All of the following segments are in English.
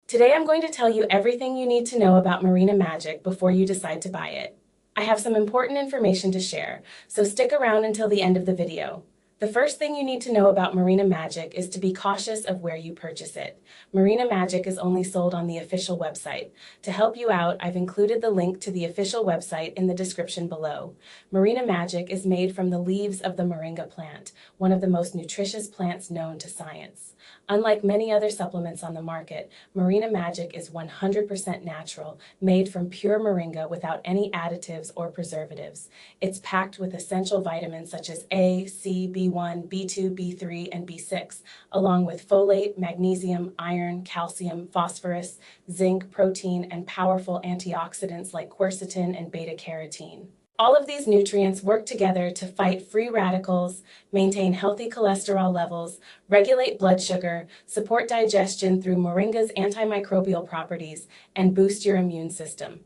Today I'm going to tell you everything you need to know about Moringa Magic before you decide to buy it. I have some important information to share, so stick around until the end of the video. The first thing you need to know about Moringa Magic is to be cautious of where you purchase it. Moringa Magic is only sold on the official website. To help you out, I've included the link to the official website in the description below. Moringa Magic is made from the leaves of the moringa plant, one of the most nutritious plants known to science. Unlike many other supplements on the market, Moringa Magic is 100% natural, made from pure moringa without any additives or preservatives. It's packed with essential vitamins such as A, C, B1, B2, B3, and B6, along with folate, magnesium, iron, calcium, phosphorus, zinc, protein, and powerful antioxidants like quercetin and beta-carotene. All of these nutrients work together to fight free radicals, maintain healthy cholesterol levels, regulate blood sugar, support digestion through moringa's antimicrobial properties, and boost your immune system.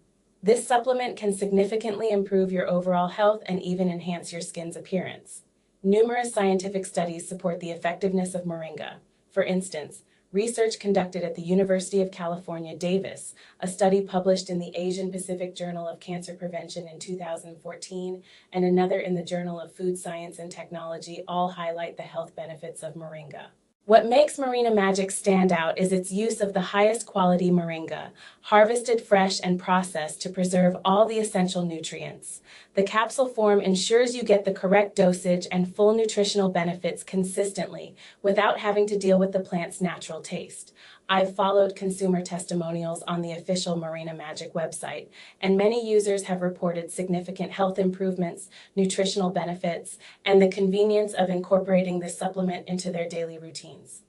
This supplement can significantly improve your overall health and even enhance your skin's appearance. Numerous scientific studies support the effectiveness of moringa. For instance, research conducted at the University of California, Davis, a study published in the Asian Pacific Journal of Cancer Prevention in 2014, and another in the Journal of Food Science and Technology all highlight the health benefits of moringa. What makes Moringa Magic stand out is its use of the highest quality moringa, harvested fresh and processed to preserve all the essential nutrients. The capsule form ensures you get the correct dosage and full nutritional benefits consistently without having to deal with the plant's natural taste. I've followed consumer testimonials on the official Moringa Magic website, and many users have reported significant health improvements, nutritional benefits, and the convenience of incorporating this supplement into their daily routines.